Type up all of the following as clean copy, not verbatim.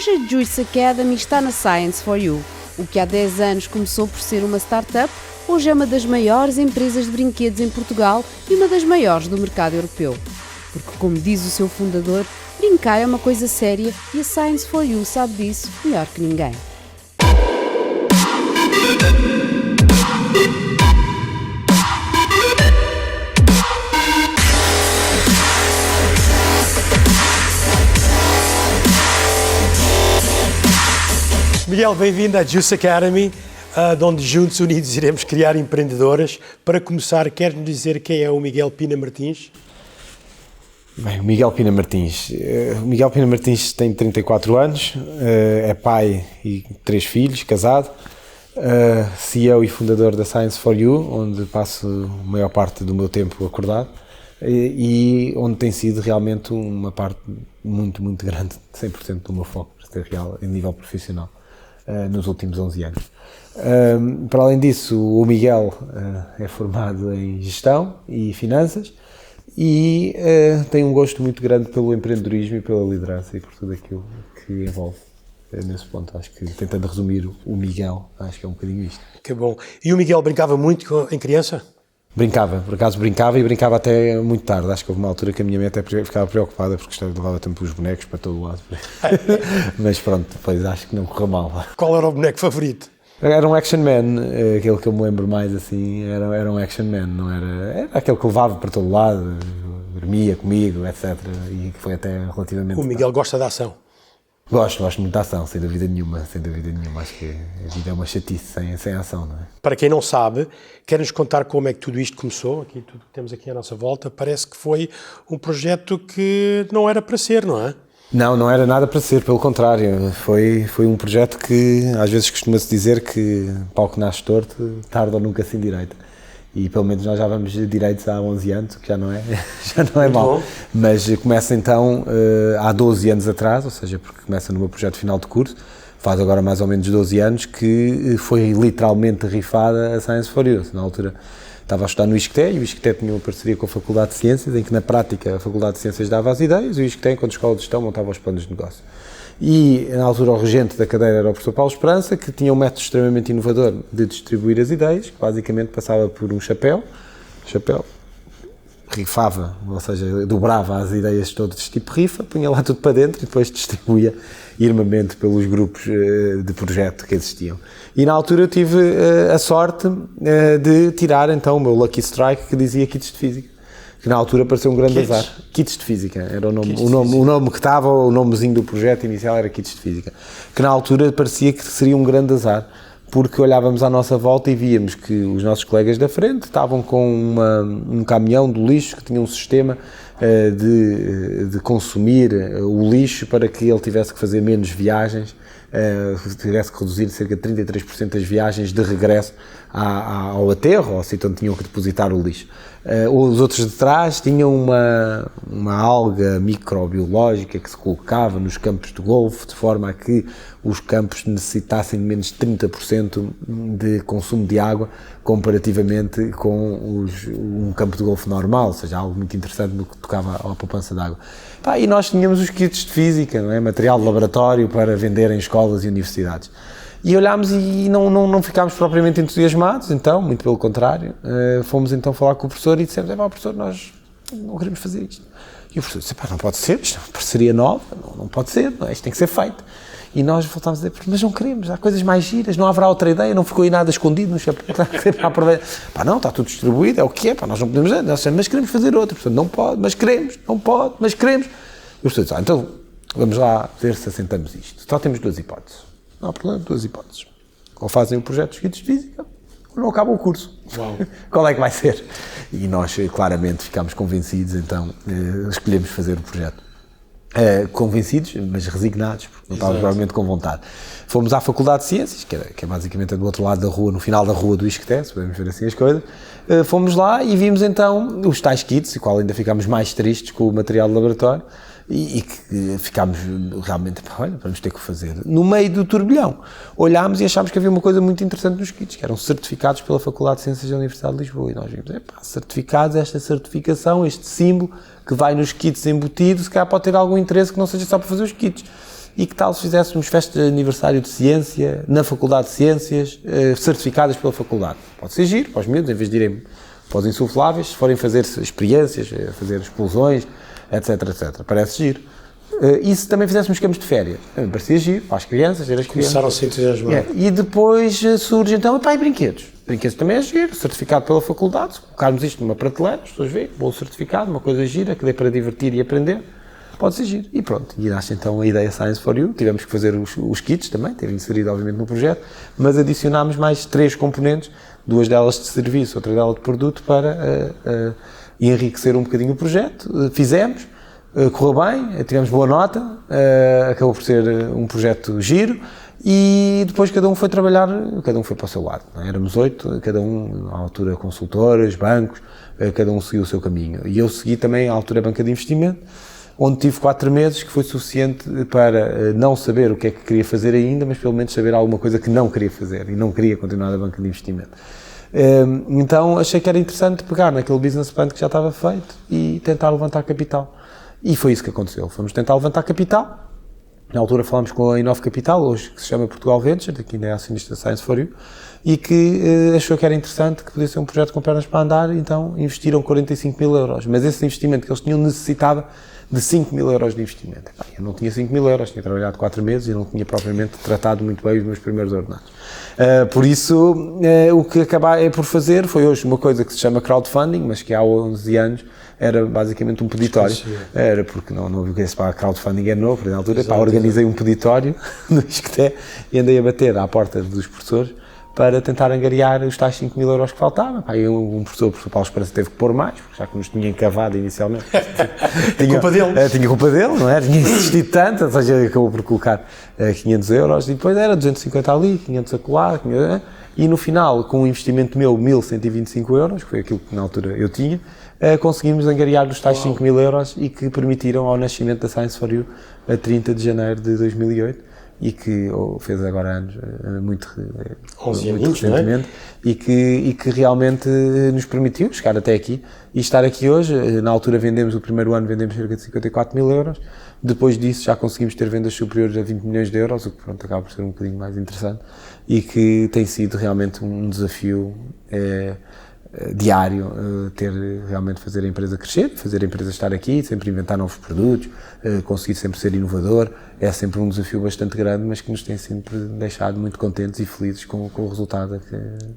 Hoje a Juice Academy está na Science for You. O que há 10 anos começou por ser uma startup, hoje é uma das maiores empresas de brinquedos em Portugal e uma das maiores do mercado europeu. Porque, como diz o seu fundador, brincar é uma coisa séria e a Science for You sabe disso melhor que ninguém. Miguel, bem-vindo à Juice Academy, de onde juntos, unidos, iremos criar empreendedoras. Para começar, queres-nos dizer quem é o Miguel Pina Martins? Bem, o Miguel Pina Martins. O Miguel Pina Martins tem 34 anos, é pai e 3 filhos, casado, CEO e fundador da Science for You, onde passo a maior parte do meu tempo acordado e onde tem sido realmente uma parte muito, muito grande, 100% do meu foco, para ser real, em nível profissional. Nos últimos 11 anos. Para além disso, o Miguel é formado em gestão e finanças e tem um gosto muito grande pelo empreendedorismo e pela liderança e por tudo aquilo que envolve nesse ponto. Acho que, tentando resumir o Miguel, acho que é um bocadinho isto. Que bom. E o Miguel brincava muito em criança? Brincava, por acaso brincava e brincava até muito tarde. Acho que houve uma altura que a minha mãe até ficava preocupada porque levava tempo os bonecos para todo o lado. Mas pronto, depois acho que não correu mal. Qual era o boneco favorito? Era um Action Man, aquele que eu me lembro mais assim, era um Action Man, não era aquele que levava para todo o lado, dormia comigo, etc. E que foi até relativamente... O Miguel gosta de ação? Gosto muito de ação, sem dúvida nenhuma. Acho que a vida é uma chatice sem ação, não é? Para quem não sabe, quer-nos contar como é que tudo isto começou? Aqui, tudo que temos aqui à nossa volta, parece que foi um projeto que não era para ser, não é? Não era nada para ser, pelo contrário. Foi um projeto que, às vezes costuma-se dizer que pau que nasce torto, tarde ou nunca se endireita. E pelo menos nós já vamos direitos há 11 anos, o que já não é mau. Mas começa então há 12 anos atrás, ou seja, porque começa no meu projeto final de curso, faz agora mais ou menos 12 anos, que foi literalmente rifada a Science for You. Na altura estava a estudar no ISCTE, e o ISCTE tinha uma parceria com a Faculdade de Ciências, em que na prática a Faculdade de Ciências dava as ideias, e o ISCTE, enquanto escola de gestão, montava os planos de negócio. E, na altura, o regente da cadeira era o professor Paulo Esperança, que tinha um método extremamente inovador de distribuir as ideias, que basicamente passava por um chapéu, rifava, ou seja, dobrava as ideias todas de tipo rifa, punha lá tudo para dentro e depois distribuía irmamente pelos grupos de projeto que existiam. E, na altura, eu tive a sorte de tirar, então, o meu Lucky Strike, que dizia Kits de Física. Que na altura pareceu um grande azar. Kits de Física, era o nome que estava, o nomezinho do projeto inicial era Kits de Física, que na altura parecia que seria um grande azar, porque olhávamos à nossa volta e víamos que os nossos colegas da frente estavam com um caminhão de lixo que tinha um sistema de consumir o lixo para que ele tivesse que fazer menos viagens, tivesse que reduzir cerca de 33% das viagens de regresso ao aterro, ao sítio onde tinham que depositar o lixo. Os outros de trás tinham uma alga microbiológica que se colocava nos campos de golfe, de forma a que os campos necessitassem de menos de 30% de consumo de água comparativamente com um campo de golfe normal, ou seja, algo muito interessante no que tocava à poupança de água. E nós tínhamos os kits de física, não é? Material de laboratório para vender em escolas e universidades. E olhámos e não ficámos propriamente entusiasmados, então, muito pelo contrário, fomos então falar com o professor e dissemos, professor, nós não queremos fazer isto. E o professor disse, não pode ser, isto é uma parceria nova, não pode ser, isto tem que ser feito. E nós voltámos a dizer, mas não queremos, há coisas mais giras, não haverá outra ideia, não ficou aí nada escondido no chapéu, não, está tudo distribuído, é o que é, nós não podemos, mas queremos fazer outra, portanto, não pode, mas queremos, não pode, mas queremos. E o professor disse, então, vamos lá ver se assentamos isto, só temos 2 hipóteses. Não há problema, 2 hipóteses. Ou fazem o projeto de kits de física, ou não acabam o curso. Uau. Qual é que vai ser? E nós, claramente, ficámos convencidos, então escolhemos fazer o projeto. Convencidos, mas resignados, porque não estávamos realmente com vontade. Fomos à Faculdade de Ciências, que é basicamente do outro lado da rua, no final da rua do ISCTE, se podemos ver assim as coisas. Fomos lá e vimos então os tais kits, e qual ainda ficámos mais tristes com o material de laboratório, e que ficámos realmente, vamos ter que fazer. No meio do turbilhão, olhámos e achámos que havia uma coisa muito interessante nos kits, que eram certificados pela Faculdade de Ciências da Universidade de Lisboa, e nós vimos, certificados, esta certificação, este símbolo que vai nos kits embutido, se calhar pode ter algum interesse que não seja só para fazer os kits. E que tal se fizéssemos festa de aniversário de ciência na Faculdade de Ciências, certificadas pela faculdade? Pode ser giro, para os miúdos, em vez de irem para os insufláveis, se forem fazer experiências, fazer explosões, etc, etc. Parece giro. E se também fizéssemos campos de férias? Parecia giro, para as crianças, ver as crianças. Começaram-se a entusiasmar. E depois surge então, e brinquedos. Brinquedos também é giro, certificado pela faculdade, se colocarmos isto numa prateleira, as pessoas veem, bom certificado, uma coisa gira, que dê para divertir e aprender, pode ser giro. E pronto, e nasce então a ideia Science for You, tivemos que fazer os kits também, teve inserido obviamente no projeto, mas adicionámos mais 3 componentes, 2 delas de serviço, outra delas de produto, para enriquecer um bocadinho o projeto. Fizemos, correu bem, tivemos boa nota, acabou por ser um projeto giro, e depois cada um foi trabalhar, cada um foi para o seu lado, não é? Éramos 8, cada um, à altura consultoras, bancos, cada um seguiu o seu caminho. E eu segui também à altura a banca de investimento, onde tive 4 meses, que foi suficiente para não saber o que é que queria fazer ainda, mas pelo menos saber alguma coisa que não queria fazer, e não queria continuar na banca de investimento. Então achei que era interessante pegar naquele business plan que já estava feito e tentar levantar capital. E foi isso que aconteceu, fomos tentar levantar capital. Na altura falámos com a Inove Capital, hoje que se chama Portugal Venture, que ainda é acionista da Science for You, e que achou que era interessante, que podia ser um projeto com pernas para andar, então investiram 45.000 euros. Mas esse investimento que eles tinham necessitava de 5.000 euros de investimento. Eu não tinha 5.000 euros, tinha trabalhado 4 meses e não tinha propriamente tratado muito bem os meus primeiros ordenados. Por isso, o que acabei por fazer foi hoje uma coisa que se chama crowdfunding, mas que há 11 anos era basicamente um peditório. Era porque não havia que esse crowdfunding é novo, na altura, organizei um peditório no Isqueté e andei a bater à porta dos professores para tentar angariar os tais 5.000 euros que faltavam. Um professor, o professor Paulo Esperança, teve que pôr mais, porque já que nos tinha encavado inicialmente. Tinha culpa dele. Tinha culpa dele, não é? Tinha insistido tanto, ou seja, acabou por colocar 500 euros e depois era 250 ali, 500 acolá, e no final, com um investimento meu, 1.125 euros, que foi aquilo que na altura eu tinha, conseguimos angariar os tais 5.000 euros e que permitiram ao nascimento da Science for You a 30 de janeiro de 2008. E que fez agora anos, muito recentemente, e que realmente nos permitiu chegar até aqui e estar aqui hoje. Na altura vendemos, o primeiro ano vendemos cerca de 54.000 euros, depois disso já conseguimos ter vendas superiores a 20 milhões de euros, o que pronto, acaba por ser um bocadinho mais interessante e que tem sido realmente um desafio diário, ter realmente fazer a empresa crescer, fazer a empresa estar aqui, sempre inventar novos produtos, conseguir sempre ser inovador, é sempre um desafio bastante grande, mas que nos tem sempre deixado muito contentes e felizes com o resultado.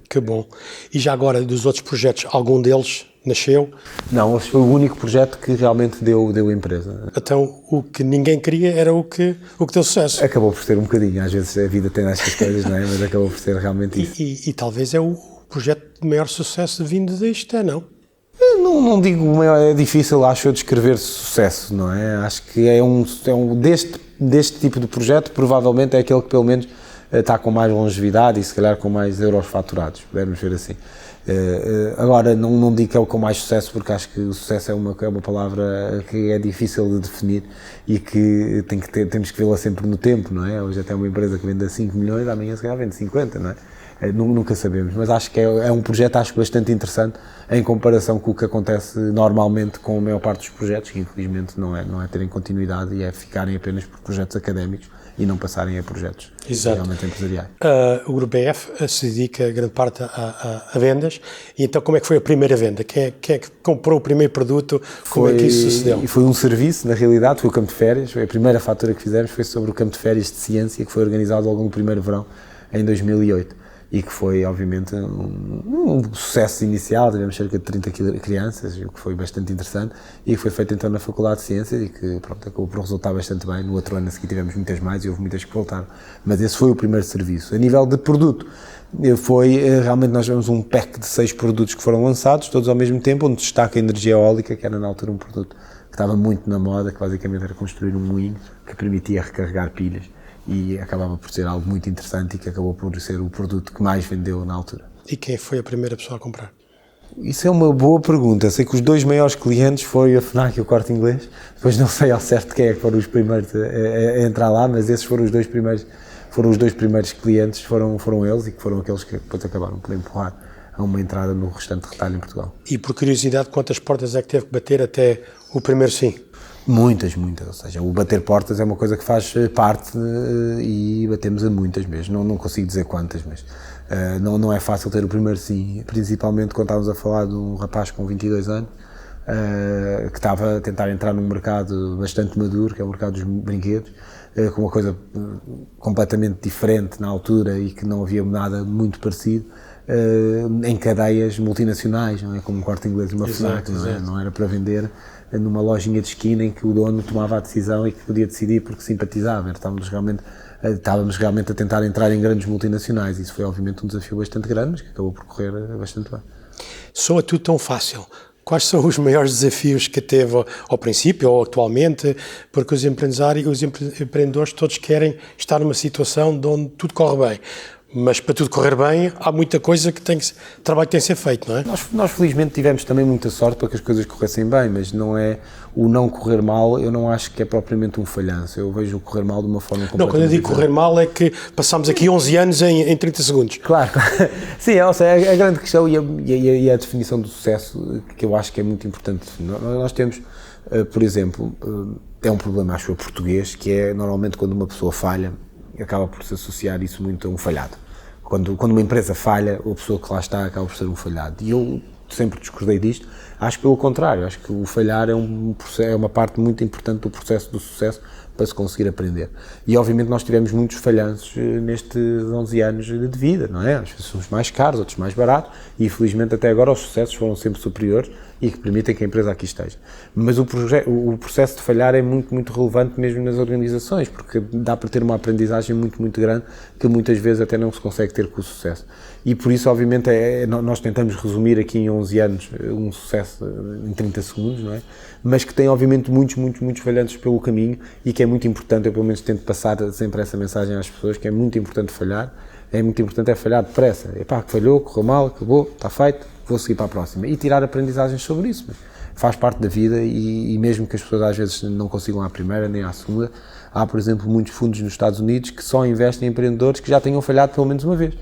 Que bom. E já agora, dos outros projetos, algum deles nasceu? Não, esse foi o único projeto que realmente deu empresa. Então, o que ninguém queria era o que deu sucesso. Acabou por ser um bocadinho, às vezes a vida tem estas coisas, não é? Mas acabou por ser realmente isso. E talvez é o projeto de maior sucesso vindo disto, não? Não digo, é difícil, acho eu, descrever sucesso, não é? Acho que deste tipo de projeto, provavelmente é aquele que pelo menos está com mais longevidade e se calhar com mais euros faturados, podemos ver assim. Agora, não digo que é o com mais sucesso, porque acho que o sucesso é uma palavra que é difícil de definir e que temos que vê-la sempre no tempo, não é? Hoje até uma empresa que vende a 5 milhões, amanhã se calhar vende 50, não é? Nunca sabemos, mas acho que é um projeto bastante interessante em comparação com o que acontece normalmente com a maior parte dos projetos, que infelizmente não é terem continuidade e é ficarem apenas por projetos académicos e não passarem a projetos realmente empresariais. O Grupo BF se dedica grande parte a vendas, e então como é que foi a primeira venda? Quem é que comprou o primeiro produto? Como é que isso sucedeu? Foi um serviço, na realidade, foi o campo de férias. A primeira fatura que fizemos foi sobre o campo de férias de ciência, que foi organizado ao longo do primeiro verão, em 2008. E que foi, obviamente, um sucesso inicial, tivemos cerca de 30 crianças, o que foi bastante interessante, e que foi feito então na Faculdade de Ciências e que, pronto, acabou por resultar bastante bem. No outro ano a seguir tivemos muitas mais e houve muitas que voltaram, mas esse foi o primeiro serviço. A nível de produto, realmente nós tivemos um pack de 6 produtos que foram lançados, todos ao mesmo tempo, onde destaca a energia eólica, que era na altura um produto que estava muito na moda, que basicamente era construir um moinho que permitia recarregar pilhas. E acabava por ser algo muito interessante e que acabou por ser o produto que mais vendeu na altura. E quem foi a primeira pessoa a comprar? Isso é uma boa pergunta. Sei que os 2 maiores clientes foram a FNAC e o Corte Inglês. Depois não sei ao certo quem é que foram os primeiros a entrar lá, mas esses foram os 2 primeiros clientes, foram eles, e que foram aqueles que depois acabaram por empurrar a uma entrada no restante retalho em Portugal. E por curiosidade, quantas portas é que teve que bater até o primeiro sim? Muitas, ou seja, o bater portas é uma coisa que faz parte e batemos a muitas mesmo, não consigo dizer quantas, mas não é fácil ter o primeiro sim, principalmente quando estávamos a falar de um rapaz com 22 anos, que estava a tentar entrar num mercado bastante maduro, que é o mercado dos brinquedos, com uma coisa completamente diferente na altura e que não havia nada muito parecido, em cadeias multinacionais, não é? Como um Corte Inglês e uma FNAC, não era para vender numa lojinha de esquina em que o dono tomava a decisão e que podia decidir porque simpatizava. Estávamos realmente a tentar entrar em grandes multinacionais. Isso foi obviamente um desafio bastante grande, mas que acabou por correr bastante bem. Soa tudo tão fácil. Quais são os maiores desafios que teve ao princípio ou atualmente? Porque os empreendedores todos querem estar numa situação onde tudo corre bem. Mas para tudo correr bem, há muita coisa trabalho que tem que ser feito, não é? Nós felizmente tivemos também muita sorte para que as coisas corressem bem, mas não é o não correr mal, eu não acho que é propriamente um falhanço. Eu vejo o correr mal de uma forma completamente Não, quando eu digo correr mal é que passámos aqui 11 anos em 30 segundos. Claro. Sim, ou seja, a grande questão e a definição do sucesso, que eu acho que é muito importante. Nós temos, por exemplo, é um problema, acho eu, português, que é normalmente quando uma pessoa falha, acaba por se associar isso muito a um falhado. Quando uma empresa falha, a pessoa que lá está acaba por ser um falhado. E eu sempre discordei disto, acho pelo contrário, acho que o falhar é uma parte muito importante do processo do sucesso para se conseguir aprender. E obviamente nós tivemos muitos falhanços nestes 11 anos de vida, não é? Às vezes uns mais caros, outros mais baratos, e felizmente até agora os sucessos foram sempre superiores e que permitem que a empresa aqui esteja. Mas o processo de falhar é muito relevante mesmo nas organizações, porque dá para ter uma aprendizagem muito grande que muitas vezes até não se consegue ter com o sucesso. E por isso, obviamente, nós tentamos resumir aqui em 11 anos um sucesso em 30 segundos, não é? Mas que tem, obviamente, muitos falhantes pelo caminho e que é muito importante, eu pelo menos tento passar sempre essa mensagem às pessoas, que é muito importante falhar, falhar depressa. Epá, falhou, correu mal, acabou, está feito, vou seguir para a próxima. E tirar aprendizagens sobre isso. Faz parte da vida e mesmo que as pessoas às vezes não consigam à primeira nem à segunda, há, por exemplo, muitos fundos nos Estados Unidos que só investem em empreendedores que já tenham falhado pelo menos uma vez.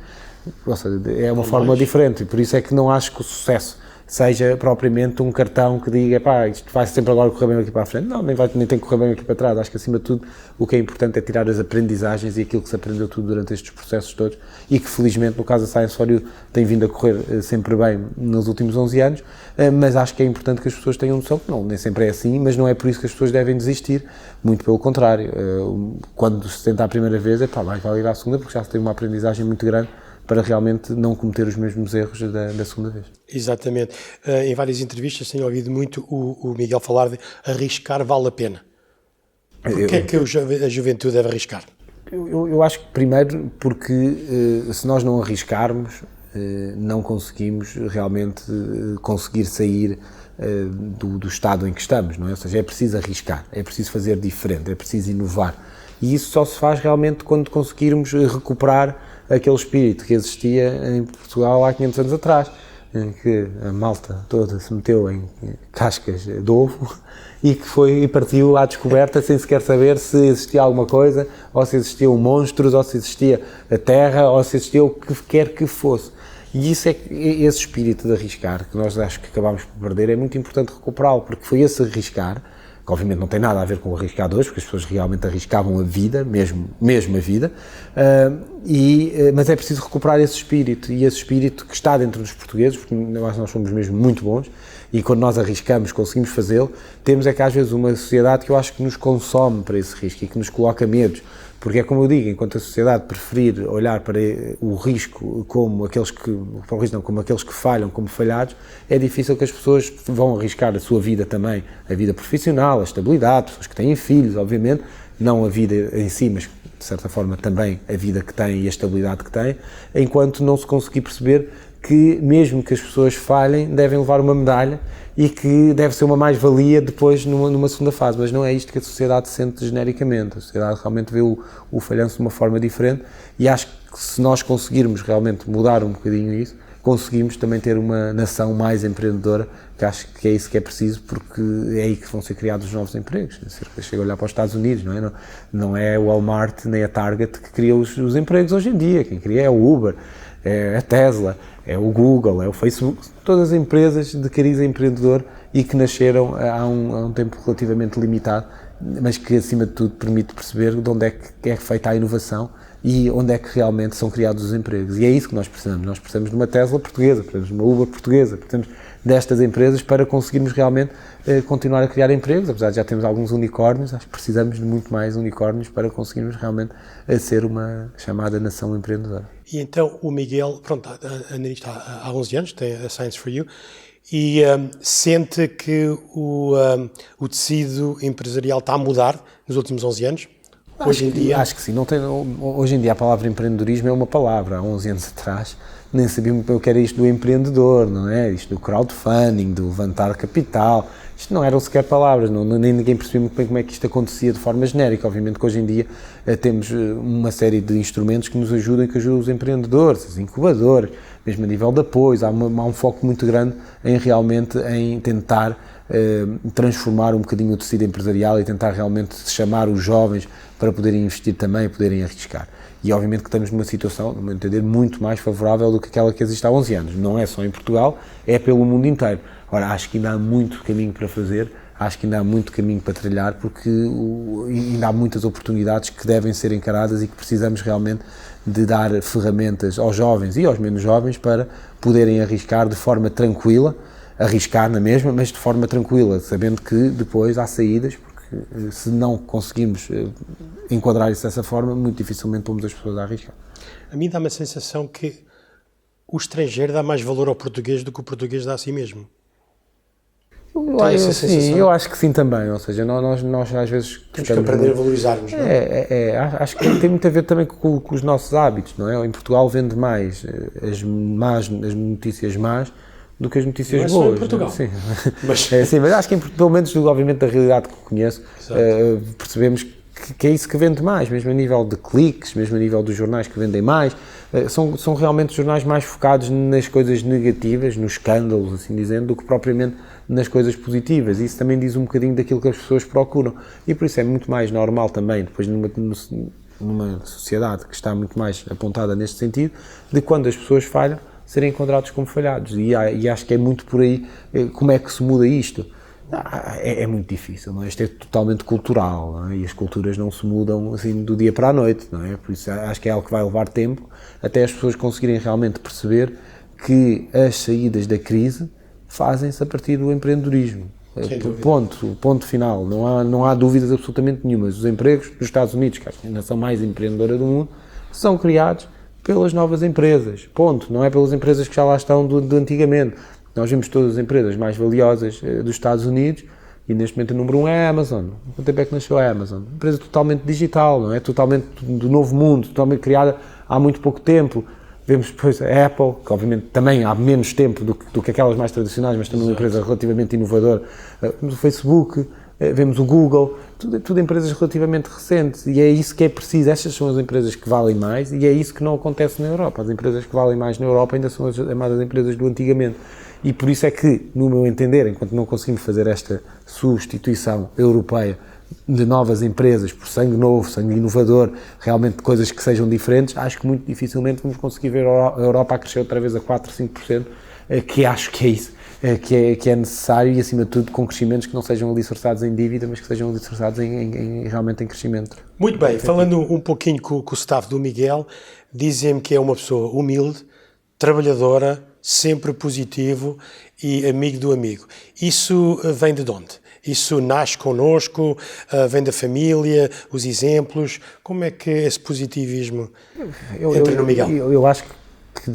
Ou seja, é uma forma diferente e por isso é que não acho que o sucesso seja propriamente um cartão que diga, pá, isto vai sempre agora correr bem aqui para a frente. Não, nem tem que correr bem aqui para trás. Acho que acima de tudo o que é importante é tirar as aprendizagens e aquilo que se aprendeu tudo durante estes processos todos e que felizmente no caso da Science for You tem vindo a correr sempre bem nos últimos 11 anos, mas acho que é importante que as pessoas tenham noção que nem sempre é assim, mas não é por isso que as pessoas devem desistir, muito pelo contrário. Quando se tenta a primeira vez, vai valer a segunda porque já se tem uma aprendizagem muito grande para realmente não cometer os mesmos erros da segunda vez. Exatamente. Em várias entrevistas tenho ouvido muito o Miguel falar de arriscar vale a pena. Porquê é que a juventude deve arriscar? Eu acho que primeiro porque se nós não arriscarmos, não conseguimos realmente conseguir sair do estado em que estamos, não é? Ou seja, é preciso arriscar, é preciso fazer diferente, é preciso inovar. E isso só se faz realmente quando conseguirmos recuperar aquele espírito que existia em Portugal há 500 anos atrás, em que a malta toda se meteu em cascas de ovo e partiu à descoberta sem sequer saber se existia alguma coisa, ou se existiam monstros, ou se existia a terra, ou se existia o que quer que fosse. E isso esse espírito de arriscar, que nós acho que acabámos por perder, é muito importante recuperá-lo, porque foi esse arriscar, que obviamente não tem nada a ver com o arriscar de hoje, porque as pessoas realmente arriscavam a vida, mesmo a vida, mas é preciso recuperar esse espírito, e esse espírito que está dentro dos portugueses, porque nós somos mesmo muito bons, e quando nós arriscamos, conseguimos fazê-lo, temos é que às vezes uma sociedade que eu acho que nos consome para esse risco e que nos coloca medos, porque é como eu digo, enquanto a sociedade preferir olhar para o risco como aqueles que falham, como falhados, é difícil que as pessoas vão arriscar a sua vida também, a vida profissional, a estabilidade, pessoas que têm filhos, obviamente, não a vida em si, mas de certa forma também a vida que têm e a estabilidade que têm, enquanto não se conseguir perceber que mesmo que as pessoas falhem, devem levar uma medalha e que deve ser uma mais-valia depois numa segunda fase, mas não é isto que a sociedade sente genericamente. A sociedade realmente vê o falhanço de uma forma diferente e acho que se nós conseguirmos realmente mudar um bocadinho isso, conseguimos também ter uma nação mais empreendedora, que acho que é isso que é preciso, porque é aí que vão ser criados os novos empregos. Chega a olhar para os Estados Unidos, não é? Não é o Walmart nem a Target que cria os empregos hoje em dia, quem cria é o Uber, é a Tesla, é o Google, é o Facebook, todas as empresas de cariz empreendedor e que nasceram há um tempo relativamente limitado, mas que acima de tudo permite perceber de onde é que é feita a inovação e onde é que realmente são criados os empregos. E é isso que nós precisamos. Nós precisamos de uma Tesla portuguesa, precisamos de uma Uber portuguesa, precisamos destas empresas para conseguirmos realmente continuar a criar empregos, apesar de já termos alguns unicórnios, acho que precisamos de muito mais unicórnios para conseguirmos realmente ser uma chamada nação empreendedora. E então o Miguel, pronto, anda nisto há 11 anos, tem a Science for You, e sente que o tecido empresarial está a mudar nos últimos 11 anos? Hoje em dia? Acho que sim. Hoje em dia a palavra empreendedorismo é uma palavra. Há 11 anos atrás nem sabíamos o que era isto do empreendedor, não é? Isto do crowdfunding, do levantar capital. Isto não eram sequer palavras, nem ninguém percebia muito bem como é que isto acontecia de forma genérica. Obviamente que hoje em dia temos uma série de instrumentos que nos ajudam e que ajudam os empreendedores, as incubadoras, mesmo a nível de apoios. Há um foco muito grande em tentar transformar um bocadinho o tecido empresarial e tentar realmente chamar os jovens para poderem investir também e poderem arriscar. E obviamente que estamos numa situação, no meu entender, muito mais favorável do que aquela que existe há 11 anos. Não é só em Portugal, é pelo mundo inteiro. Ora, acho que ainda há muito caminho para fazer, acho que ainda há muito caminho para trilhar, porque ainda há muitas oportunidades que devem ser encaradas e que precisamos realmente de dar ferramentas aos jovens e aos menos jovens para poderem arriscar de forma tranquila, arriscar na mesma, mas de forma tranquila, sabendo que depois há saídas, porque se não conseguimos enquadrar isso dessa forma, muito dificilmente pomos as pessoas a arriscar. A mim dá-me a sensação que o estrangeiro dá mais valor ao português do que o português dá a si mesmo. Eu acho que sim também, ou seja, nós às vezes... Temos que aprender a valorizar-nos, não é? Acho que tem muito a ver também com os nossos hábitos, não é? Em Portugal vende mais as notícias más do que as notícias boas. Não é só em Portugal. Sim. Mas... mas acho que pelo menos, obviamente, da realidade que conheço, percebemos que é isso que vende mais, mesmo a nível de cliques, mesmo a nível dos jornais que vendem mais, são realmente jornais mais focados nas coisas negativas, nos escândalos, assim dizendo, do que propriamente nas coisas positivas. Isso também diz um bocadinho daquilo que as pessoas procuram. E por isso é muito mais normal também, depois numa sociedade que está muito mais apontada neste sentido, de quando as pessoas falham, serem encontrados como falhados. E acho que é muito por aí. Como é que se muda isto? É muito difícil, não é? Isto é totalmente cultural, não é? E as culturas não se mudam assim do dia para a noite, não é? Por isso acho que é algo que vai levar tempo até as pessoas conseguirem realmente perceber que as saídas da crise fazem-se a partir do empreendedorismo. Ponto final. Não há dúvidas absolutamente nenhumas. Os empregos dos Estados Unidos, que acho que a nação mais empreendedora do mundo, são criados pelas novas empresas. Ponto. Não é pelas empresas que já lá estão de antigamente. Nós vimos todas as empresas mais valiosas dos Estados Unidos e neste momento o número 1 é a Amazon. Quanto tempo é que nasceu a Amazon? Uma empresa totalmente digital, não é? Totalmente do novo mundo, totalmente criada há muito pouco tempo. Vemos depois a Apple, que obviamente também há menos tempo do que aquelas mais tradicionais, mas também uma empresa relativamente inovadora. Vemos o Facebook, vemos o Google, tudo empresas relativamente recentes, e é isso que é preciso. Estas são as empresas que valem mais e é isso que não acontece na Europa. As empresas que valem mais na Europa ainda são as chamadas empresas do antigamente. E por isso é que, no meu entender, enquanto não conseguimos fazer esta substituição europeia de novas empresas por sangue novo, sangue inovador, realmente coisas que sejam diferentes, acho que muito dificilmente vamos conseguir ver a Europa a crescer outra vez a 4, 5%, que acho que é isso, que é necessário, e acima de tudo com crescimentos que não sejam alicerçados em dívida, mas que sejam alicerçados realmente em crescimento. Muito bem, falando um pouquinho com o staff do Miguel, dizem-me que é uma pessoa humilde, trabalhadora, sempre positivo e amigo do amigo. Isso vem de onde? Isso nasce connosco, vem da família, os exemplos? Como é que esse positivismo entra no Miguel? Eu acho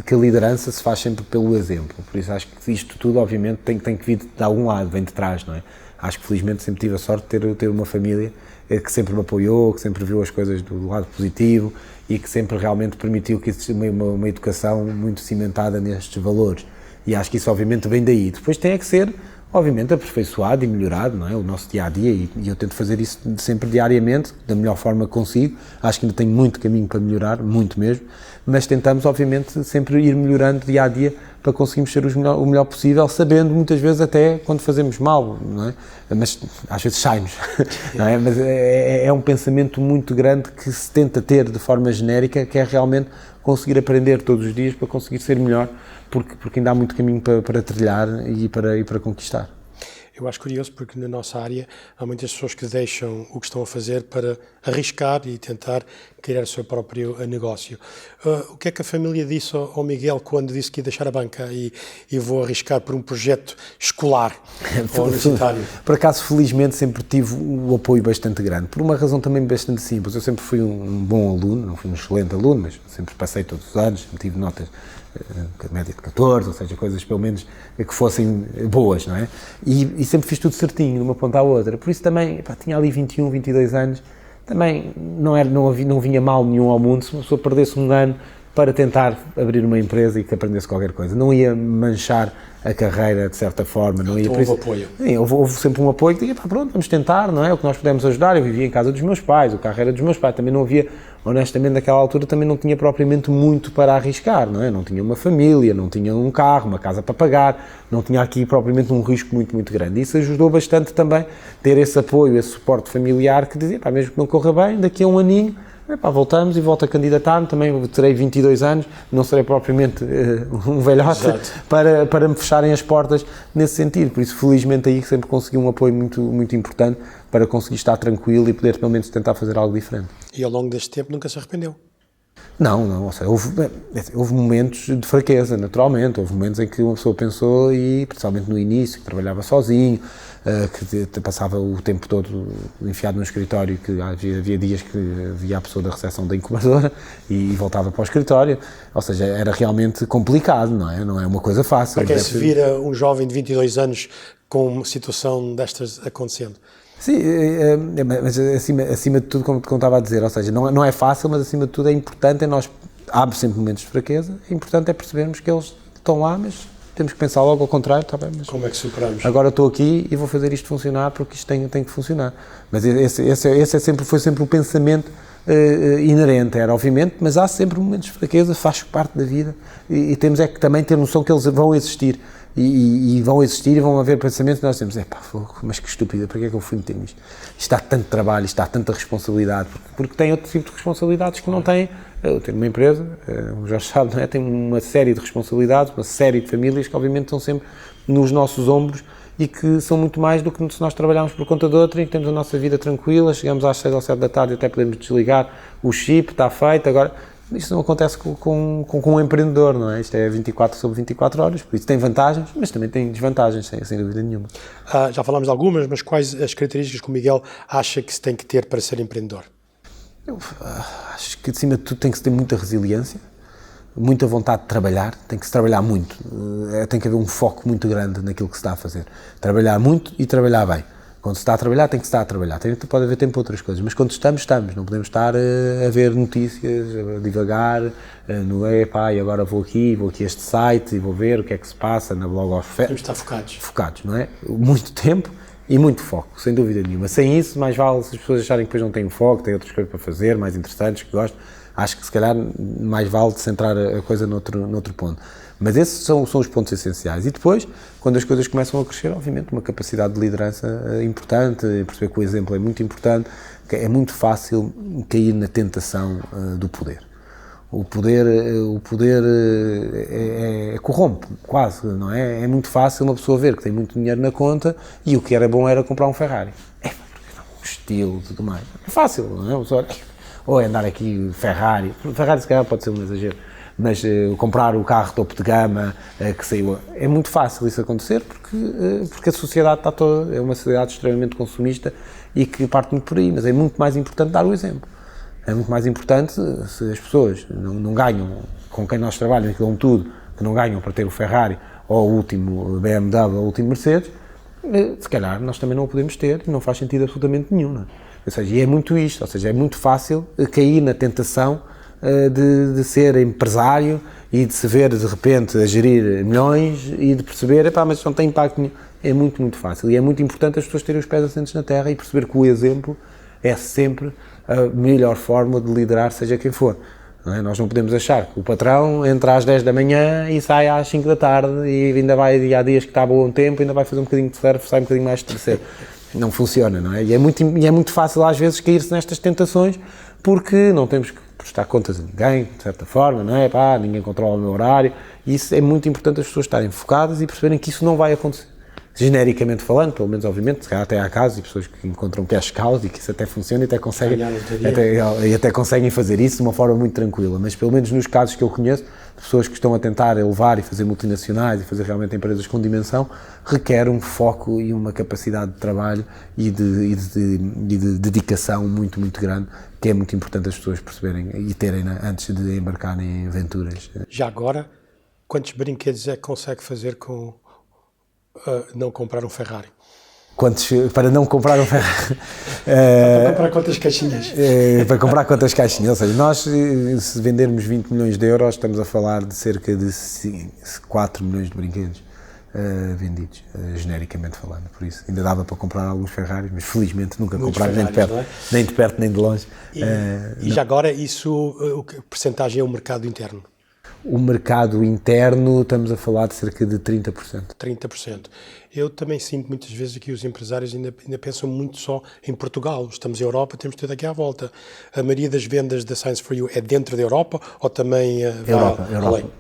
que a liderança se faz sempre pelo exemplo, por isso acho que isto tudo obviamente tem que vir de algum lado, vem de trás, não é? Acho que felizmente sempre tive a sorte de ter uma família que sempre me apoiou, que sempre viu as coisas do lado positivo e que sempre realmente permitiu que existisse uma educação muito cimentada nestes valores. E acho que isso obviamente vem daí. Depois tem que ser, obviamente, aperfeiçoado e melhorado, não é? O nosso dia-a-dia, e eu tento fazer isso sempre diariamente, da melhor forma que consigo. Acho que ainda tenho muito caminho para melhorar, muito mesmo, mas tentamos, obviamente, sempre ir melhorando dia-a-dia para conseguirmos ser o melhor possível, sabendo muitas vezes até quando fazemos mal, não é? Mas às vezes sai-nos, não é? Mas é um pensamento muito grande que se tenta ter de forma genérica, que é realmente conseguir aprender todos os dias para conseguir ser melhor, porque ainda há muito caminho para trilhar e para conquistar. Eu acho curioso porque na nossa área há muitas pessoas que deixam o que estão a fazer para arriscar e tentar criar o seu próprio negócio. O que é que a família disse ao Miguel quando disse que ia deixar a banca e vou arriscar por um projeto escolar ou universitário? Por acaso, felizmente, sempre tive o apoio bastante grande, por uma razão também bastante simples. Eu sempre fui um bom aluno, não fui um excelente aluno, mas sempre passei todos os anos, tive notas média de 14, ou seja, coisas pelo menos que fossem boas, não é? E sempre fiz tudo certinho, de uma ponta à outra. Por isso também, tinha ali 21, 22 anos, também não vinha mal nenhum ao mundo se uma pessoa perdesse um ano para tentar abrir uma empresa e que aprendesse qualquer coisa. Não ia manchar a carreira de certa forma. Não ia, então houve apoio. Sim, houve sempre um apoio que dizia, pronto, vamos tentar, não é? O que nós pudemos ajudar. Eu vivia em casa dos meus pais, o carro era dos meus pais. Também não havia, honestamente, naquela altura também não tinha propriamente muito para arriscar, não é? Não tinha uma família, não tinha um carro, uma casa para pagar, não tinha aqui propriamente um risco muito, muito grande. Isso ajudou bastante também ter esse apoio, esse suporte familiar que dizia, mesmo que não corra bem, daqui a um aninho, voltamos e volto a candidatar-me, também terei 22 anos, não serei propriamente um velhote para me fecharem as portas nesse sentido, por isso felizmente aí sempre consegui um apoio muito, muito importante para conseguir estar tranquilo e poder pelo menos tentar fazer algo diferente. E ao longo deste tempo nunca se arrependeu? Não, ou seja, houve momentos de fraqueza, naturalmente, houve momentos em que uma pessoa pensou, e principalmente no início, que trabalhava sozinho, que passava o tempo todo enfiado no escritório, que havia dias que via a pessoa da recepção da incubadora e voltava para o escritório, ou seja, era realmente complicado, não é uma coisa fácil. Para quem se vira um jovem de 22 anos com uma situação destas acontecendo? Sim, mas acima de tudo, como estava a dizer, ou seja, não é fácil, mas acima de tudo é importante, há sempre momentos de fraqueza, é importante percebermos que eles estão lá, mas temos que pensar logo ao contrário, está bem, mas como é que superamos? Agora estou aqui e vou fazer isto funcionar porque isto tem que funcionar. Mas esse foi sempre o pensamento inerente, era obviamente, mas há sempre momentos de fraqueza, faz parte da vida e temos que também ter noção que eles vão existir. E vão existir e vão haver pensamentos que nós temos, mas que estúpida, para que é que eu fui meter nisto? Isto há tanto trabalho, isto há tanta responsabilidade, porque tem outro tipo de responsabilidades que não tem. Eu tenho uma empresa, o Jorge sabe, não é? Tem uma série de responsabilidades, uma série de famílias que obviamente estão sempre nos nossos ombros e que são muito mais do que se nós trabalharmos por conta de outra e que temos a nossa vida tranquila, chegamos às 6 ou 7 da tarde e até podemos desligar o chip, está feito, agora... Isto não acontece com um empreendedor, não é? Isto é 24 sobre 24 horas, por isso tem vantagens, mas também tem desvantagens, sem dúvida nenhuma. Já falámos de algumas, mas quais as características que o Miguel acha que se tem que ter para ser empreendedor? Eu acho que, acima de tudo, tem que se ter muita resiliência, muita vontade de trabalhar, tem que se trabalhar muito, tem que haver um foco muito grande naquilo que se está a fazer. Trabalhar muito e trabalhar bem. Quando se está a trabalhar, tem que estar a trabalhar. Pode haver tempo para outras coisas, mas quando estamos. Não podemos estar a ver notícias, a divagar, e agora vou aqui a este site e vou ver o que é que se passa na blogosfera. Temos de estar focados. Focados, não é? Muito tempo e muito foco, sem dúvida nenhuma. Sem isso, mais vale, se as pessoas acharem que depois não têm foco, têm outras coisas para fazer, mais interessantes, que gostam, acho que se calhar mais vale centrar a coisa noutro ponto. Mas esses são os pontos essenciais. E depois, quando as coisas começam a crescer, obviamente, uma capacidade de liderança importante, perceber que o exemplo é muito importante, que é muito fácil cair na tentação do poder. O poder corrompe, quase, não é? É muito fácil uma pessoa ver que tem muito dinheiro na conta e o que era bom era comprar um Ferrari. Um estilo e tudo mais. É fácil, não é? Ou é andar aqui Ferrari se calhar pode ser um exagero, mas comprar o carro topo de gama que saiu, é muito fácil isso acontecer porque a sociedade está toda, é uma sociedade extremamente consumista e que parte muito por aí, mas é muito mais importante dar o exemplo. É muito mais importante se as pessoas não ganham, com quem nós trabalhamos, que dão tudo, que não ganham para ter o Ferrari ou o último BMW ou o último Mercedes, se calhar nós também não o podemos ter e não faz sentido absolutamente nenhum, não é? Ou seja, e é muito isto, ou seja, é muito fácil cair na tentação de ser empresário e de se ver de repente a gerir milhões e de perceber, mas não tem impacto nenhum. É muito, muito fácil e é muito importante as pessoas terem os pés assentes na terra e perceber que o exemplo é sempre a melhor forma de liderar, seja quem for. Não é? Nós não podemos achar que o patrão entra às 10 da manhã e sai às 5 da tarde e ainda vai, há dias que está bom tempo, ainda vai fazer um bocadinho de surf, sai um bocadinho mais de terceiro. Não funciona, não é? E é muito fácil às vezes cair-se nestas tentações porque não temos que prestar contas a ninguém, de certa forma, não é? Ninguém controla o meu horário e isso é muito importante as pessoas estarem focadas e perceberem que isso não vai acontecer. genericamente falando, pelo menos obviamente, se calhar até há casos e pessoas que encontram cash cows e que isso até funciona e até conseguem, até conseguem fazer isso de uma forma muito tranquila, mas pelo menos nos casos que eu conheço, pessoas que estão a tentar elevar e fazer multinacionais e fazer realmente empresas com dimensão, requer um foco e uma capacidade de trabalho e de dedicação muito, muito grande, que é muito importante as pessoas perceberem e terem antes de embarcarem em aventuras. Já agora, quantos brinquedos é que consegue fazer com não comprar um Ferrari? Para não comprar um Ferrari? Para comprar quantas caixinhas? Para comprar quantas caixinhas? Ou seja, nós, se vendermos 20 milhões de euros, estamos a falar de cerca de 4 milhões de brinquedos vendidos, genericamente falando. Por isso, ainda dava para comprar alguns Ferraris, mas felizmente nunca compraram nem de perto nem de longe. E já agora, isso, que percentagem é o mercado interno? O mercado interno, estamos a falar de cerca de 30%. 30%. Eu também sinto muitas vezes que os empresários ainda pensam muito só em Portugal. Estamos em Europa, temos tudo aqui à volta. A maioria das vendas da Science for You é dentro da Europa ou também Europa.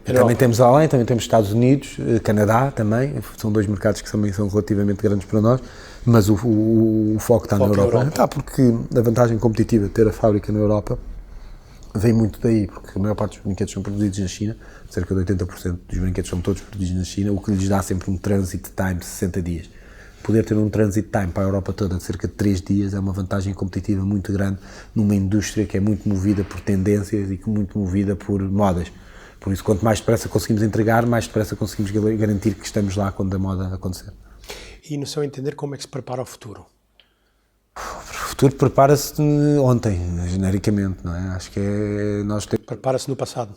Também temos além, também temos Estados Unidos, Canadá também. São dois mercados que também são relativamente grandes para nós, mas o foco está na Europa. Está porque a vantagem competitiva de ter a fábrica na Europa vem muito daí, porque a maior parte dos brinquedos são produzidos na China, cerca de 80% dos brinquedos são todos produzidos na China, o que lhes dá sempre um transit time de 60 dias. Poder ter um transit time para a Europa toda de cerca de 3 dias é uma vantagem competitiva muito grande numa indústria que é muito movida por tendências e muito movida por modas. Por isso, quanto mais depressa conseguimos entregar, mais depressa conseguimos garantir que estamos lá quando a moda acontecer. E no seu entender, como é que se prepara o futuro? O futuro prepara-se ontem, genericamente, não é? Acho que Prepara-se no passado.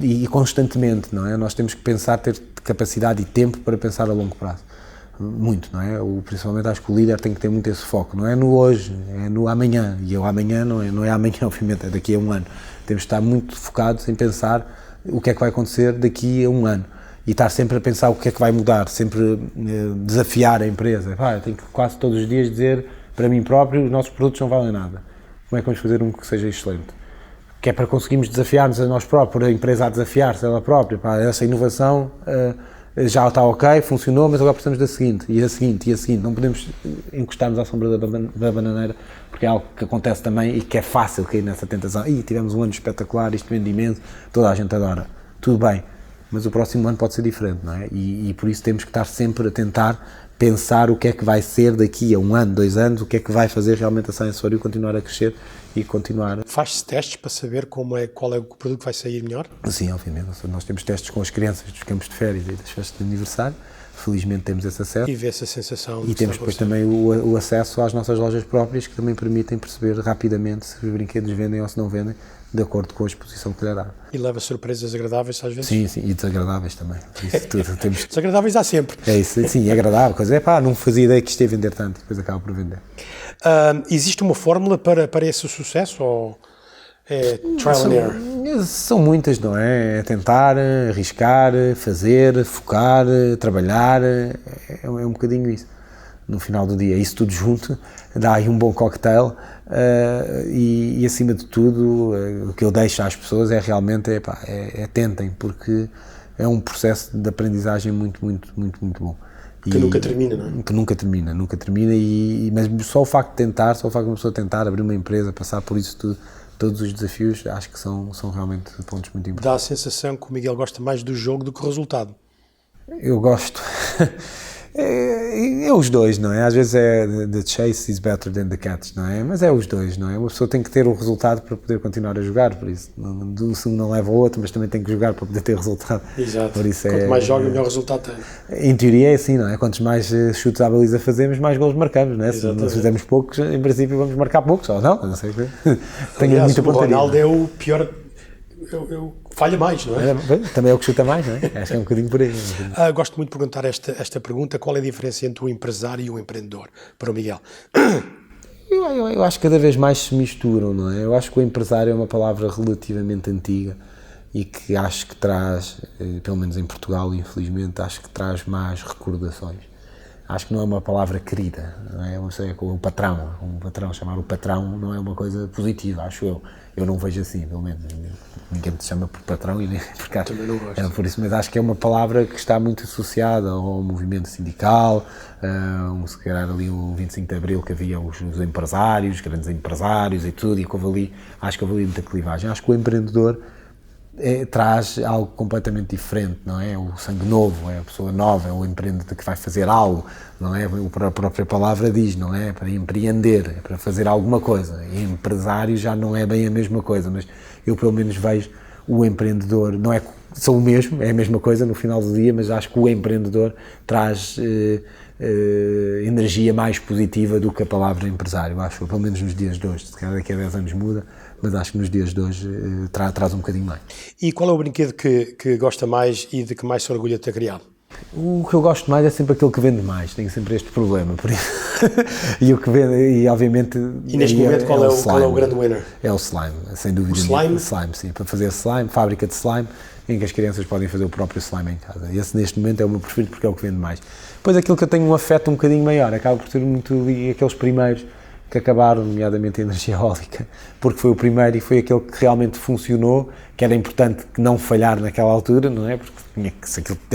E constantemente, não é? Nós temos que pensar, ter capacidade e tempo para pensar a longo prazo. Muito, não é? Principalmente acho que o líder tem que ter muito esse foco. Não é no hoje, é no amanhã. E o amanhã não é amanhã, obviamente, é daqui a um ano. Temos que estar muito focados em pensar o que é que vai acontecer daqui a um ano. E estar sempre a pensar o que é que vai mudar, sempre desafiar a empresa. Eu tenho que quase todos os dias dizer para mim próprio, os nossos produtos não valem nada. Como é que vamos fazer um que seja excelente? Que é para conseguirmos desafiar-nos a nós próprios, a empresa a desafiar-se ela própria. Essa inovação já está ok, funcionou, mas agora precisamos da seguinte, e a seguinte, e a seguinte. Não podemos encostar-nos à sombra da bananeira, porque é algo que acontece também e que é fácil cair nessa tentação. Tivemos um ano espetacular, isto vende imenso, toda a gente adora. Tudo bem. Mas o próximo ano pode ser diferente, não é? E por isso temos que estar sempre a tentar pensar o que é que vai ser daqui a um ano, 2 anos, o que é que vai fazer realmente a Science for You continuar a crescer e continuar... Faz-se testes para saber qual é o produto que vai sair melhor? Sim, obviamente. Nós temos testes com as crianças dos campos de férias e das festas de aniversário. Felizmente temos esse acesso. E vê-se a sensação. E temos depois também o acesso às nossas lojas próprias, que também permitem perceber rapidamente se os brinquedos vendem ou se não vendem, de acordo com a exposição que lhe dá. E leva surpresas agradáveis às vezes? Sim, e desagradáveis também. Isso tudo. Desagradáveis há sempre. É isso, sim, é agradável. Não fazia ideia que isto ia vender tanto, depois acaba por vender. Existe uma fórmula para esse sucesso ou é trial and error? São muitas, não é? É tentar, arriscar, fazer, focar, trabalhar, é um bocadinho isso. No final do dia, isso tudo junto, dá aí um bom cocktail e acima de tudo, o que eu deixo às pessoas é realmente, tentem, porque é um processo de aprendizagem muito, muito, muito, muito bom. Que nunca termina, não é? Que nunca termina, mas só o facto de tentar, só o facto de uma pessoa tentar abrir uma empresa, passar por isso tudo, todos os desafios, acho que são realmente pontos muito importantes. Dá a sensação que o Miguel gosta mais do jogo do que do resultado. Eu gosto. É os dois, não é? Às vezes the chase is better than the catch, não é? Mas é os dois, não é? Uma pessoa tem que ter o resultado para poder continuar a jogar, por isso. Um não leva ao outro, mas também tem que jogar para poder ter resultado. Exato. Por isso Quanto mais joga, melhor resultado tem. Em teoria é assim, não é? Quantos mais chutes à baliza fazemos, mais golos marcamos, não é? Se nós fizermos poucos, em princípio vamos marcar poucos, ou não sei o que. Tenho muita pontaria. O Ronaldo é o pior... falha mais, não é? Também é o que chuta mais, não é? Acho que é um bocadinho por aí. Gosto muito de perguntar esta pergunta: qual é a diferença entre o empresário e o empreendedor, para o Miguel? Eu acho que cada vez mais se misturam, não é? Eu acho que o empresário é uma palavra relativamente antiga e que acho que traz, pelo menos em Portugal, infelizmente, acho que traz mais recordações. acho que não é uma palavra querida, não é? O patrão, chamar o patrão não é uma coisa positiva, acho eu. Eu não vejo assim, pelo menos. Ninguém me chama por patrão e nem por cá. Também não gosto. Por isso, mas acho que é uma palavra que está muito associada ao movimento sindical, se calhar ali o 25 de Abril que havia os empresários, grandes empresários e tudo, e acho que houve ali muita clivagem. Acho que o empreendedor traz algo completamente diferente, não é? O sangue novo, é a pessoa nova, é o empreendedor que vai fazer algo, não é? A própria palavra diz, não é? Para empreender, é para fazer alguma coisa. E empresário já não é bem a mesma coisa, mas eu pelo menos vejo o empreendedor, não é, são o mesmo, é a mesma coisa no final do dia, mas acho que o empreendedor traz energia mais positiva do que a palavra empresário, acho, pelo menos nos dias de hoje. Se calhar daqui a 10 anos muda, mas acho que nos dias de hoje traz um bocadinho mais. E qual é o brinquedo que gosta mais e de que mais se orgulha de ter criado? O que eu gosto mais é sempre aquele que vende mais, tenho sempre este problema, por isso. E o que vende, e obviamente... E neste momento qual é o grande winner? É o slime, sem dúvida. O slime? Slime, sim, para fazer slime, fábrica de slime, em que as crianças podem fazer o próprio slime em casa. E esse neste momento é o meu preferido porque é o que vende mais. Depois aquilo que eu tenho um afeto um bocadinho maior, acaba por ser muito aqueles primeiros que acabaram, nomeadamente a energia eólica, porque foi o primeiro e foi aquele que realmente funcionou, que era importante não falhar naquela altura, não é? Porque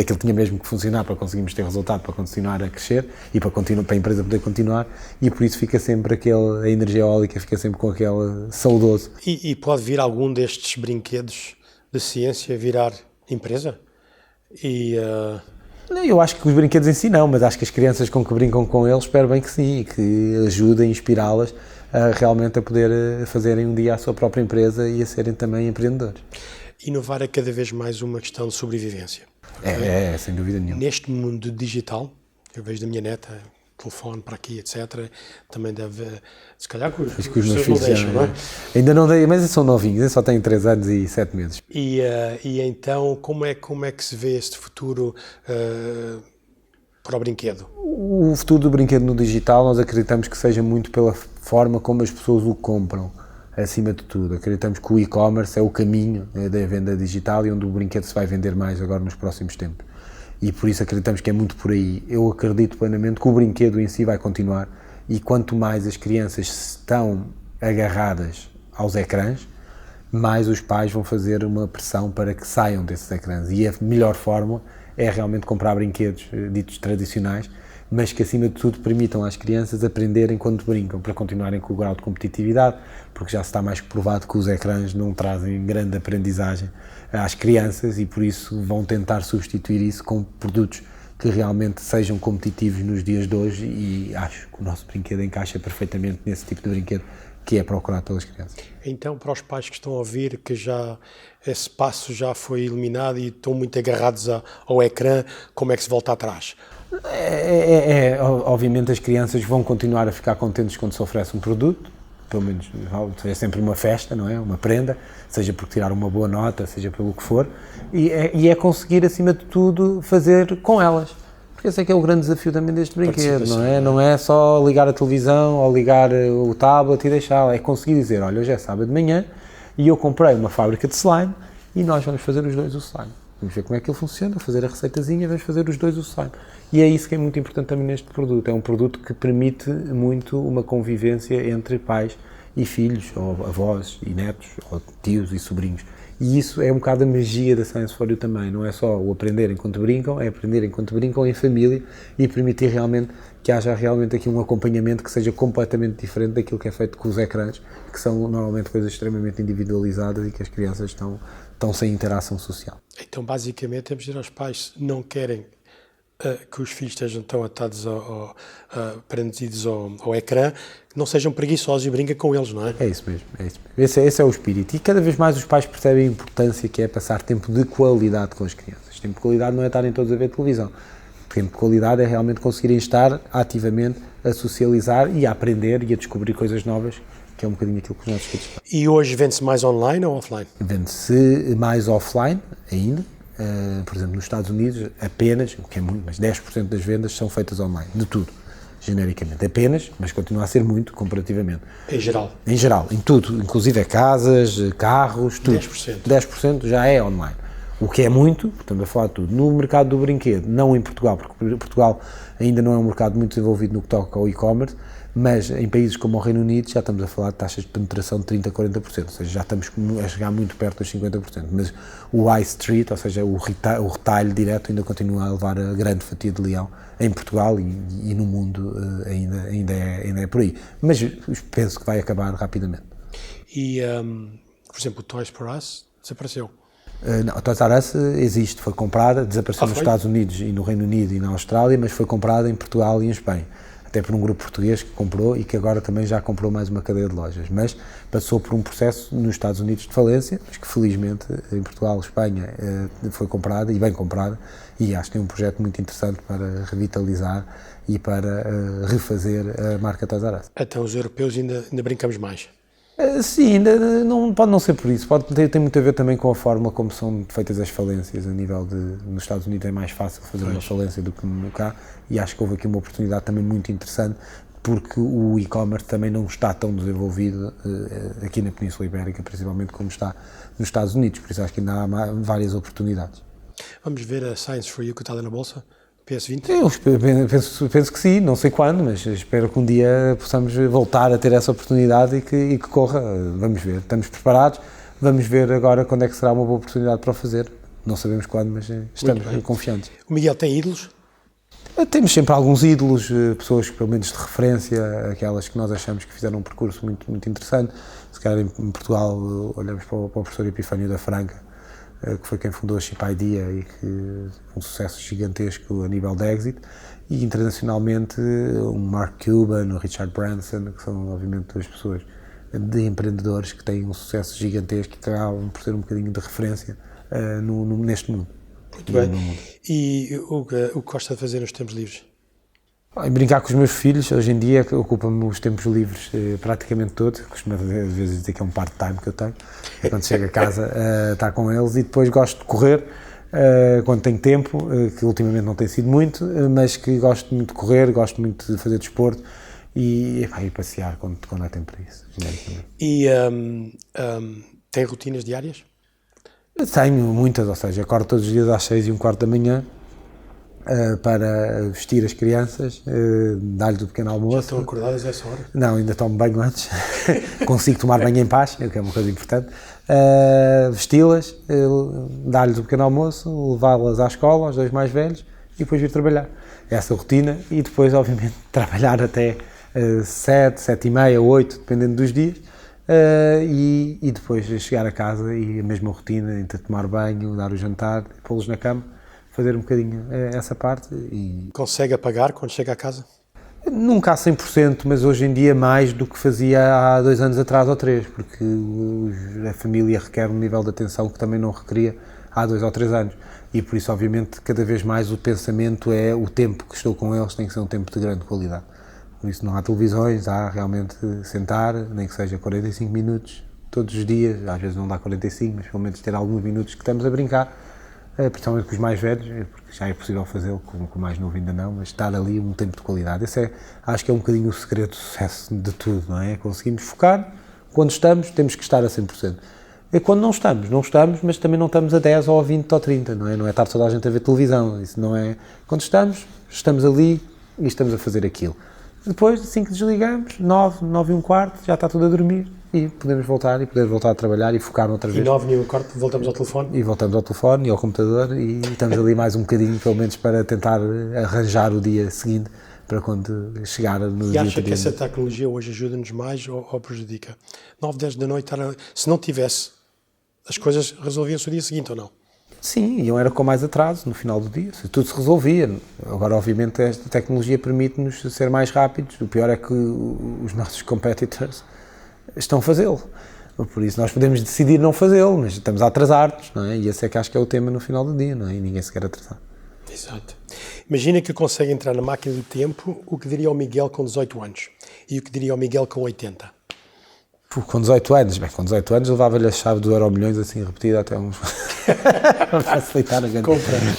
aquilo tinha mesmo que funcionar para conseguirmos ter resultado, para continuar a crescer e para a empresa poder continuar, e por isso fica sempre a energia eólica fica sempre com aquele saudoso. E pode vir algum destes brinquedos de ciência virar empresa? Eu acho que os brinquedos em si não, mas acho que as crianças com que brincam com eles, espero bem que sim, e que ajudem a inspirá-las realmente a poder fazerem um dia a sua própria empresa e a serem também empreendedores. Inovar é cada vez mais uma questão de sobrevivência. É, sem dúvida nenhuma. Neste mundo digital, eu vejo da minha neta, telefone para aqui, etc., também deve, se calhar que os meus filhos deixam, não é? Ainda não dei, mas são novinhos, eu só tenho 3 anos e 7 meses. E então, como é que se vê este futuro para o brinquedo? O futuro do brinquedo no digital, nós acreditamos que seja muito pela forma como as pessoas o compram, acima de tudo. Acreditamos que o e-commerce é o caminho da venda digital e onde o brinquedo se vai vender mais agora nos próximos tempos. E por isso acreditamos que é muito por aí. Eu acredito plenamente que o brinquedo em si vai continuar e quanto mais as crianças estão agarradas aos ecrãs, mais os pais vão fazer uma pressão para que saiam desses ecrãs. E a melhor forma é realmente comprar brinquedos ditos tradicionais, mas que acima de tudo permitam às crianças aprenderem quando brincam, para continuarem com o grau de competitividade, porque já se está mais que provado que os ecrãs não trazem grande aprendizagem às crianças e por isso vão tentar substituir isso com produtos que realmente sejam competitivos nos dias de hoje e acho que o nosso brinquedo encaixa perfeitamente nesse tipo de brinquedo que é procurado pelas crianças. Então, para os pais que estão a ouvir que já esse passo já foi eliminado e estão muito agarrados ao ecrã, como é que se volta atrás? Obviamente as crianças vão continuar a ficar contentes quando se oferece um produto, pelo menos é sempre uma festa, não é? Uma prenda, seja por tirar uma boa nota, seja pelo que for, e é conseguir acima de tudo fazer com elas. Porque esse é que é o grande desafio também deste brinquedo, não é? Não é só ligar a televisão ou ligar o tablet e deixá-la, é conseguir dizer, olha, hoje é sábado de manhã e eu comprei uma fábrica de slime e nós vamos fazer os dois o slime. Vamos ver como é que ele funciona, fazer a receitazinha, vamos fazer os dois o slime. E é isso que é muito importante também neste produto. É um produto que permite muito uma convivência entre pais e filhos, ou avós e netos, ou tios e sobrinhos. E isso é um bocado a magia da Science for You também. Não é só o aprender enquanto brincam, é aprender enquanto brincam em família e permitir realmente que haja realmente aqui um acompanhamento que seja completamente diferente daquilo que é feito com os ecrãs, que são normalmente coisas extremamente individualizadas e que as crianças estão sem interação social. Então, basicamente, temos de dizer aos pais, se não querem que os filhos estejam tão atados, prendidos ao ecrã, que não sejam preguiçosos e brinquem com eles, não é? É isso mesmo, é isso mesmo. Esse é o espírito. E cada vez mais os pais percebem a importância que é passar tempo de qualidade com as crianças. Tempo de qualidade não é estarem todos a ver televisão. Tempo de qualidade é realmente conseguirem estar ativamente a socializar e a aprender e a descobrir coisas novas, que é um bocadinho aquilo que os nossos filhos fazem. E hoje vende-se mais online ou offline? Vende-se mais offline ainda. Por exemplo, nos Estados Unidos, apenas, o que é muito, mas 10% das vendas são feitas online, de tudo, genericamente. Apenas, mas continua a ser muito, comparativamente. Em geral? Em geral, em tudo, inclusive casas, carros, tudo. 10%. 10% já é online. O que é muito, estamos a falar de tudo. No mercado do brinquedo, não em Portugal, porque Portugal ainda não é um mercado muito desenvolvido no que toca ao e-commerce, mas em países como o Reino Unido já estamos a falar de taxas de penetração de 30% a 40%, ou seja, já estamos a chegar muito perto dos 50%, mas o high street, ou seja, o retalho direto ainda continua a levar a grande fatia de leão em Portugal e no mundo ainda é por aí, mas penso que vai acabar rapidamente. E, por exemplo, o Toys R Us desapareceu. Não, a Toys R Us existe, foi comprada, desapareceu nos Estados Unidos e no Reino Unido e na Austrália, mas foi comprada em Portugal e em Espanha, até por um grupo português que comprou e que agora também já comprou mais uma cadeia de lojas, mas passou por um processo nos Estados Unidos de falência, mas que felizmente em Portugal e Espanha foi comprada e bem comprada, e acho que tem um projeto muito interessante para revitalizar e para refazer a marca Toys R Us. Até os europeus ainda brincamos mais. Sim, ainda não, pode não ser por isso, tem muito a ver também com a forma como são feitas as falências a nível de, nos Estados Unidos é mais fácil fazer uma falência do que cá, e acho que houve aqui uma oportunidade também muito interessante, porque o e-commerce também não está tão desenvolvido aqui na Península Ibérica, principalmente como está nos Estados Unidos, por isso acho que ainda há várias oportunidades. Vamos ver a Science for You que está ali na bolsa? PS20? Eu penso que sim, não sei quando, mas espero que um dia possamos voltar a ter essa oportunidade e que corra. Vamos ver, estamos preparados, vamos ver agora quando é que será uma boa oportunidade para o fazer. Não sabemos quando, mas estamos confiantes. O Miguel tem ídolos? Temos sempre alguns ídolos, pessoas pelo menos de referência, aquelas que nós achamos que fizeram um percurso muito interessante. Se calhar em Portugal olhamos para o professor Epifânio da Franca, que foi quem fundou a Chip Idea e que um sucesso gigantesco a nível de exit, e internacionalmente o Mark Cuban, o Richard Branson, que são obviamente duas pessoas de empreendedores que têm um sucesso gigantesco e que acabam por ser um bocadinho de referência neste mundo. Muito bem. E o que gosta de fazer nos tempos livres? Brincar com os meus filhos, hoje em dia ocupa-me os tempos livres praticamente todos, costumo às vezes dizer que é um part-time que eu tenho, quando chego a casa estar com eles, e depois gosto de correr quando tenho tempo, que ultimamente não tem sido muito, mas que gosto muito de correr, gosto muito de fazer desporto e passear quando há tempo para isso. E tem rotinas diárias? Tenho muitas, ou seja, acordo todos os dias às 6:15 da manhã, para vestir as crianças, dar-lhes o pequeno almoço. Já estão acordadas a essa hora? Não, ainda tomo banho antes, consigo tomar banho em paz, que é uma coisa importante, vesti-las, dar-lhes o pequeno almoço, levá-las à escola, aos dois mais velhos, e depois vir trabalhar. Essa rotina, e depois, obviamente, trabalhar até 7, 7:30, 8, dependendo dos dias, e depois chegar a casa e a mesma rotina, entre tomar banho, dar o jantar, pô-los na cama, fazer um bocadinho essa parte. E consegue apagar quando chega a casa? Nunca a 100%, mas hoje em dia mais do que fazia há 2 anos atrás ou 3, porque a família requer um nível de atenção que também não requeria há 2 ou 3 anos. E por isso, obviamente, cada vez mais o pensamento é o tempo que estou com eles tem que ser um tempo de grande qualidade. Por isso não há televisões, há realmente sentar, nem que seja 45 minutos todos os dias, às vezes não dá 45, mas pelo menos ter alguns minutos que estamos a brincar, principalmente com os mais velhos, porque já é possível fazê-lo, com o mais novo ainda não, mas estar ali um tempo de qualidade. Esse acho que é um bocadinho o segredo do sucesso de tudo, não é? Conseguimos focar, quando estamos, temos que estar a 100%. E quando não estamos, mas também não estamos a 10 ou a 20 ou 30, não é? Não é estar toda a gente a ver televisão, isso não é... Quando estamos ali e estamos a fazer aquilo. Depois, assim que desligamos, 9:15, já está tudo a dormir e podemos voltar a trabalhar e focar outra vez. E 9:15 voltamos ao telefone? E voltamos ao telefone e ao computador e estamos ali mais um bocadinho, pelo menos para tentar arranjar o dia seguinte para quando chegar no dia. E acha que essa tecnologia hoje ajuda-nos mais ou prejudica? 9, 10 da noite, se não tivesse, as coisas resolviam-se o dia seguinte ou não? Sim, iam era com mais atraso no final do dia, tudo se resolvia. Agora, obviamente, esta tecnologia permite-nos ser mais rápidos. O pior é que os nossos competitors estão a fazê-lo. Por isso, nós podemos decidir não fazê-lo, mas estamos a atrasar-nos, não é? E esse é que acho que é o tema no final do dia, não é? E ninguém se quer atrasar. Exato. Imagina que consegue entrar na máquina do tempo, o que diria ao Miguel com 18 anos e o que diria ao Miguel com 80? Com 18 anos levava-lhe a chave do Euromilhões assim repetida até uns... para facilitar a grande...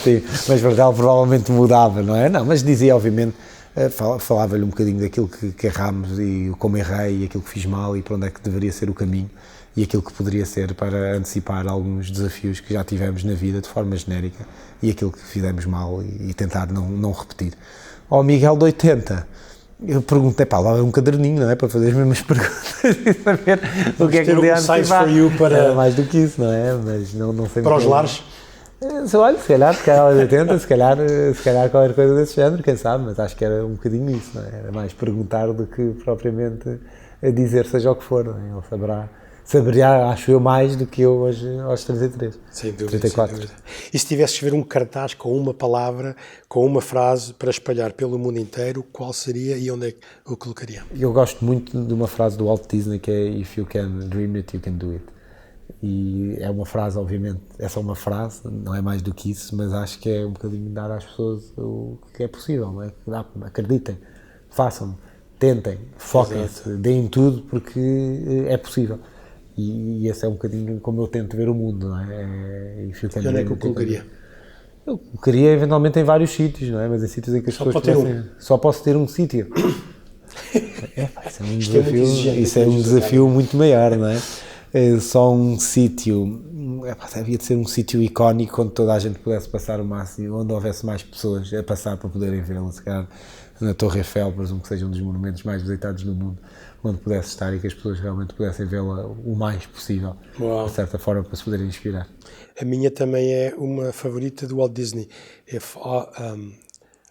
Sim, mas ela provavelmente mudava, não é? Não, mas dizia obviamente falava-lhe um bocadinho daquilo que erramos e como errei e aquilo que fiz mal e para onde é que deveria ser o caminho e aquilo que poderia ser para antecipar alguns desafios que já tivemos na vida de forma genérica e aquilo que fizemos mal e tentar não repetir. Ao Miguel de 80, eu perguntei, lá é um caderninho, não é? Para fazer as mesmas perguntas e saber o que é que podia antecipar. Era mais do que isso, não é? Mas não sei. Para os lares? Olha, se calhar aos 80, se calhar qualquer coisa desse género, quem sabe, mas acho que era um bocadinho isso, não é? Era mais perguntar do que propriamente a dizer seja o que for, não é? Ele saberia, acho eu, mais do que eu hoje aos 33. Sem dúvida, 34. sem dúvida. E se tivesse que ver um cartaz com uma palavra, com uma frase para espalhar pelo mundo inteiro, qual seria e onde é que o colocaria? Eu gosto muito de uma frase do Walt Disney que é "If you can dream it, you can do it". E é uma frase, obviamente, é só uma frase, não é mais do que isso, mas acho que é um bocadinho dar às pessoas o que é possível, não é? Acreditem, façam, tentem, foquem-se, deem tudo porque é possível. E esse é um bocadinho como eu tento ver o mundo, não é? E onde é que o colocaria? Eu colocaria eventualmente em vários sítios, não é? Mas em sítios em que as pessoas só posso ter um sítio. Isso é um desafio muito maior, não é? Só um sítio, havia de ser um sítio icónico onde toda a gente pudesse passar o máximo, onde houvesse mais pessoas a passar para poderem vê-lo, se calhar na Torre Eiffel, presumo que seja um dos monumentos mais visitados do mundo, onde pudesse estar e que as pessoas realmente pudessem vê-la o mais possível, de certa forma, para se poderem inspirar. A minha também é uma favorita do Walt Disney. If all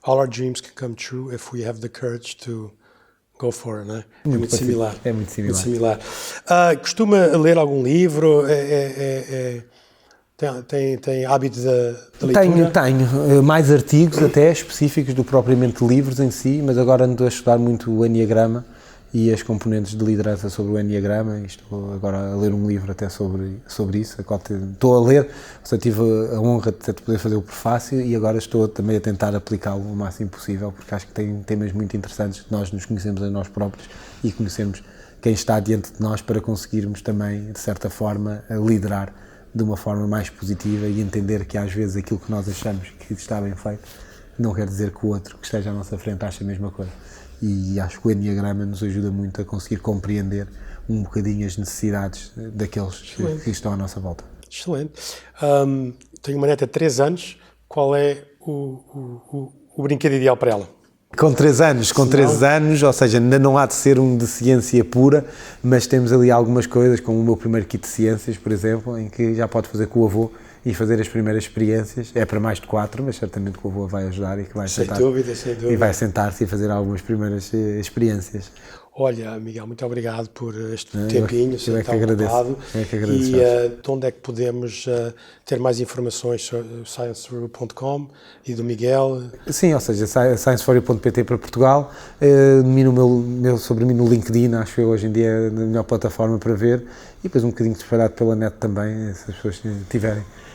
our dreams can come true if we have the courage to go for it, não é? É muito similar. É muito similar. Costuma ler algum livro? Tem hábito da leitura? Tenho. Mais artigos até específicos do que propriamente livros em si, mas agora ando a estudar muito o Enneagrama e as componentes de liderança sobre o Enneagrama. Estou agora a ler um livro até sobre isso. Estou a ler, tive a honra de poder fazer o prefácio e agora estou também a tentar aplicá-lo o máximo possível, porque acho que tem temas muito interessantes de nós nos conhecemos a nós próprios e conhecermos quem está diante de nós para conseguirmos também, de certa forma, liderar de uma forma mais positiva e entender que às vezes aquilo que nós achamos que está bem feito não quer dizer que o outro que esteja à nossa frente ache a mesma coisa. E acho que o Enneagrama nos ajuda muito a conseguir compreender um bocadinho as necessidades daqueles que estão à nossa volta. Excelente. Tenho uma neta de 3 anos. Qual é o brinquedo ideal para ela? Com 3 anos, ou seja, ainda não há de ser um de ciência pura, mas temos ali algumas coisas, como o meu primeiro kit de ciências, por exemplo, em que já pode fazer com o avô e fazer as primeiras experiências. É para mais de 4, mas certamente que o avô vai ajudar e que vai sentar. Sem dúvida. E vai sentar-se e fazer algumas primeiras experiências. Olha, Miguel, muito obrigado por este tempinho. Eu é que agradeço. E de onde é que podemos ter mais informações sobre science4you.com e do Miguel? Sim, ou seja, science4you.pt para Portugal, sobre mim no LinkedIn, acho eu hoje em dia é a melhor plataforma para ver, e depois um bocadinho espalhado pela net também, se as pessoas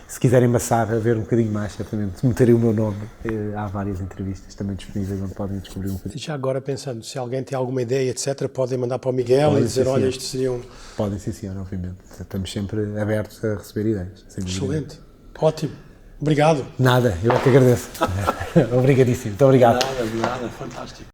se quiserem maçar a ver um bocadinho mais, certamente meterem o meu nome. Há várias entrevistas também disponíveis onde podem descobrir um bocadinho. Já agora pensando, se alguém tem alguma ideia, etc., podem mandar para o Miguel e dizer, olha, isto seria um... Podem, sim senhor, obviamente. Estamos sempre abertos a receber ideias. Excelente. Ótimo. Obrigado. Nada, eu é que agradeço. Obrigadíssimo. Muito obrigado. Nada, fantástico.